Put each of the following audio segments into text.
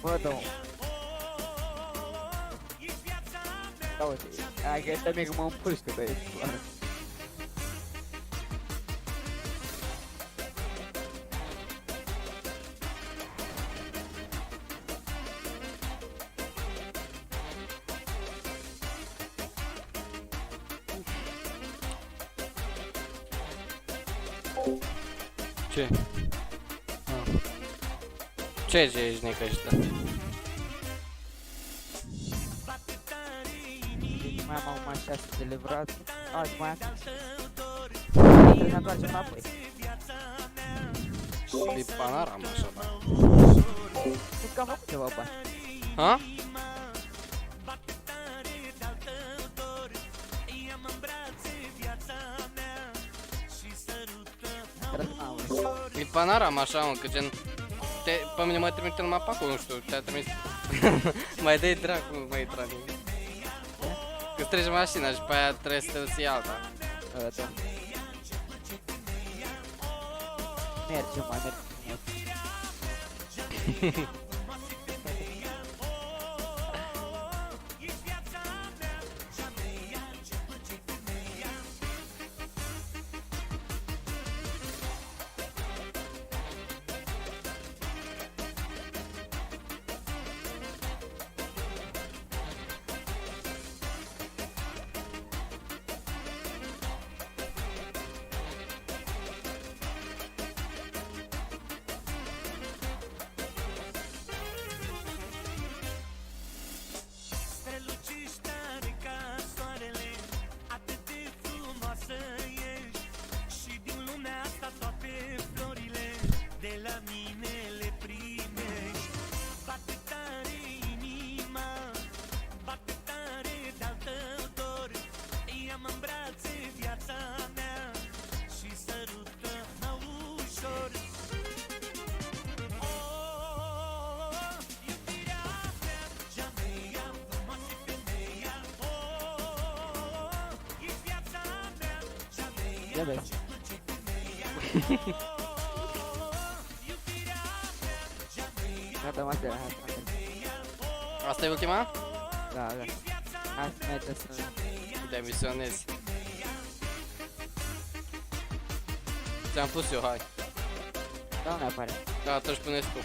Bă, domnul. Da, uite, hai că ăsta mie că mă împușcă pe aici. Ce? Ce ești necășită? Mai am acum 6 de livrat. Azi mai am. Ne întoarcem înapoi. E panorama așa, da. Cred că am făcut ceva bani. Ha? E panorama așa, mă, că gen... Pe mine mă trimite numai pe acolo, nu știu, te-a trimis... Mai dai dracu, mai tragi. Că-ți treci mașina și pe aia trebuie să te iei alta. Da. Merge, mai merge. Ia vezi. Gata, Mateo, hai. Asta e ultima? Da. Hai să mergem să... Te misionezi. Ți-am pus eu, hai. Da, nu apare. Da, atunci puneți tu.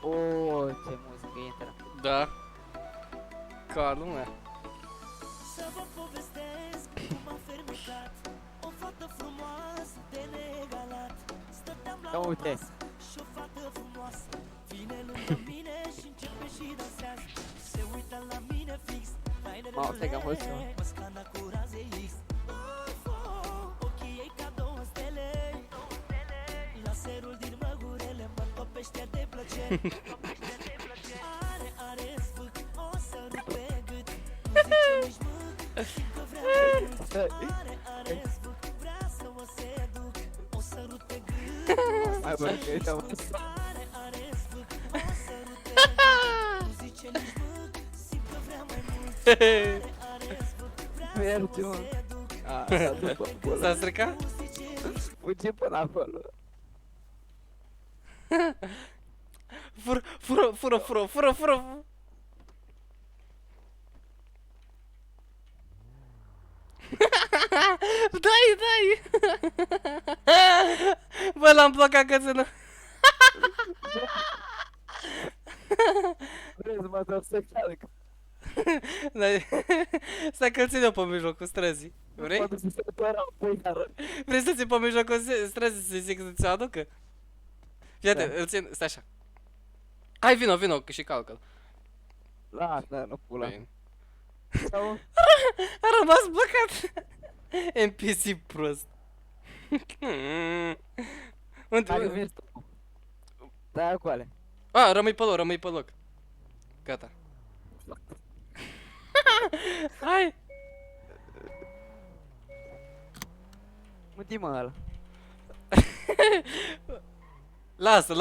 Oh, ce muzică intră. Da. Ca lumea. Să vă povestesc cum am fermecat o fată frumoasă de neegalat. Stăteam la Da, o uite. masă și o fată frumoasă vine lângă mine și începe și dansează. Se uită la mine fix, hainele Mamă, stai că am văzut. măscana cu raze X. Ochii ei ca două stele, laserul din măgurele mă topește de plăcere. Are sfâc, o sărut pe gât, nu zice nici mâc, simt că vrea mult. Are sfâc, vrea să mă seduc, o sărut pe gât. Hai bă, că uite mă. Are sfâc, o sărut pe gât, nu zice nici mâc, simt că vrea mai mult. Are sfâc, vrea să Merge, mă mă. seduc, S-a dus pe acolo. S-a stricat? Fugi până acolo. Fură. Dai! Bă, l-am blocat cățână. Vrei să mă dau să calc. Stai că-l țin eu pe mijlocul străzii. Vrei? Mă duc să se părau pe iară. Vrei să ții pe mijlocul străzii să zic să ți-o aducă? Fiate, Da. îl țin, stai așa. Hai, vino, că și calcă-l. Lasă, nu pula. Bine. Sau... A rămas blocat. NPC prost. Dacă Unde? vezi tu. Stai acolo. A, rămâi pe loc. Gata. Hai! Unde mă ăla? Lasă,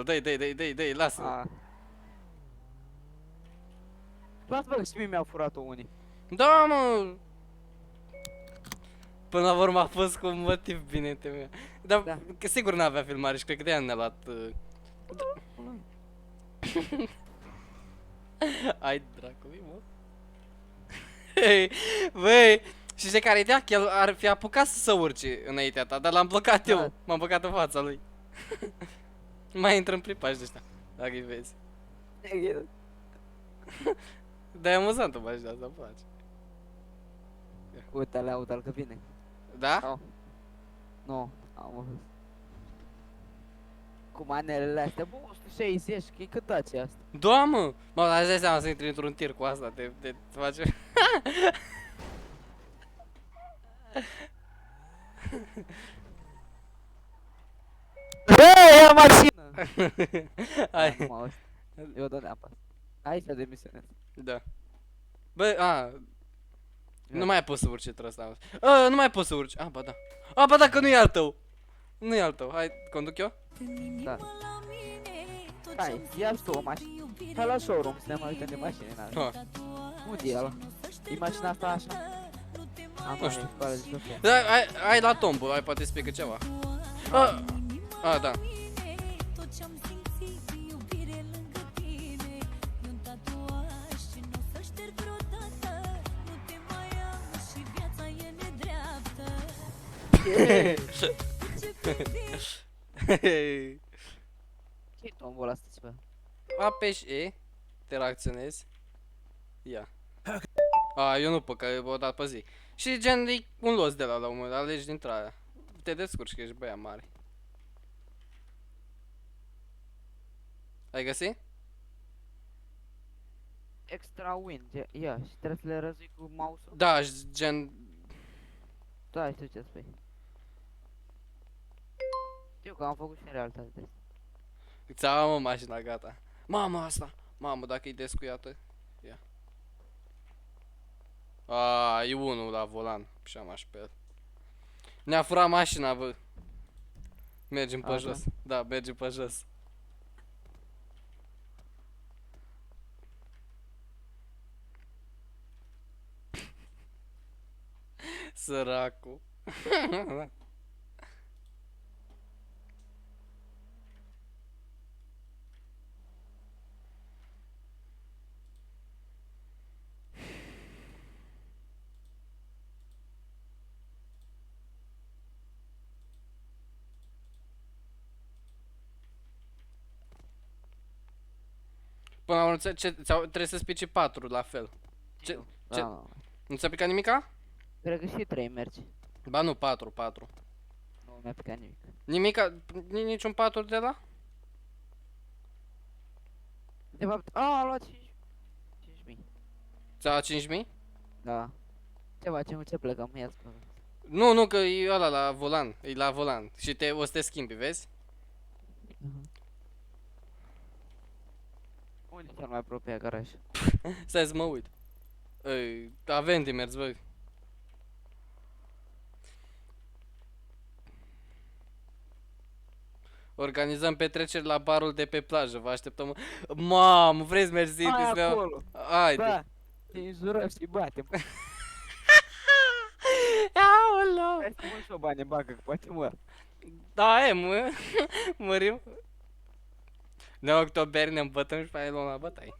dă-i, lasă. A. Lasă bă, că și mie mi-au furat-o unii. Da, mă! Până la urmă a fost cu un motiv bine temea. Dar Da. că sigur n-avea filmare și cred că de-aia ne-a luat... Ai dracului, mă. Hei, băi, și știi care idea? Că el ar fi apucat să urce înaintea ta, dar l-am blocat Da. eu. M-am băgat în fața lui. Mai intră în pripași de ăștia, dacă îi vezi. Dar e amuzantă mașina asta, îmi place. Uite-l, uite-l că vine. Da? Au. Nu, am văzut. Cu manelele astea, bă, 160, că-i câtați asta. Da, mă! Mă, dar îți dai seama să intri într-un tir cu asta, te face... Bă, e o mașină! Hai, Nu mă auzi. Eu dă neapărat. Hai să demisionez. da. Bă, nu mai pot să urci treaba asta. Nu mai pot să urci. Ba da. Ba da, că nu e al tău. Nu e al tău. Hai, conduc eu? Da. Hai, ia tu o mașină. Hai la showroom să ne mai uităm de mașini în alea. Ha. Unde e ăla? E mașina asta așa? Nu știu. Pare de șofer. Da, hai la tombul, hai poate explică ceva. Da. Ce-i tombul ăsta, bă? Apeși E, te reacționezi. Ia. Eu nu pot, că o dat pe zi. Și gen, e un los de la un moment, alegi dintre aia. Te descurci că ești băiat mare. Ai găsit? Extra win, ia, și trebuie să le răzui cu mouse-ul? Da, gen... Da, știu ce spui. Știu că am făcut și în realitate. Ți-am mă mașina gata. Mamă asta! Mamă, dacă e descuiată. Ia. E unul la volan. Și am așa pe el. Ne-a furat mașina, bă. Mergem pe Da? jos. Da, mergem pe jos. Săracu. Până la urmă, trebuie să spici 4 la fel. Ce? Da, Nu ți-a picat nimica? cred că și 3 merge. Ba nu, 4. Nu mi-a picat nimic. Nimica, niciun 4 de la? De fapt, a luat 5.000. Ți-a luat 5.000? Da. Ce facem, ce plecăm? Ia spune. Nu, că e ăla la volan, e la volan și o să te schimbi, vezi? Unde e cel mai apropiat garaj? Stai să mă uit. Avem de mers, băi. Organizăm petreceri la barul de pe plajă, vă așteptăm. Mamă, vrei să mergi zi? Hai acolo! Haide. Da! Te înjurăm și batem. Aoleu. Hai să mă și o bani în bancă, că poate mor. Da, murim. Ne octoberi, ne îmbătăm și pe aia luăm la bătaie.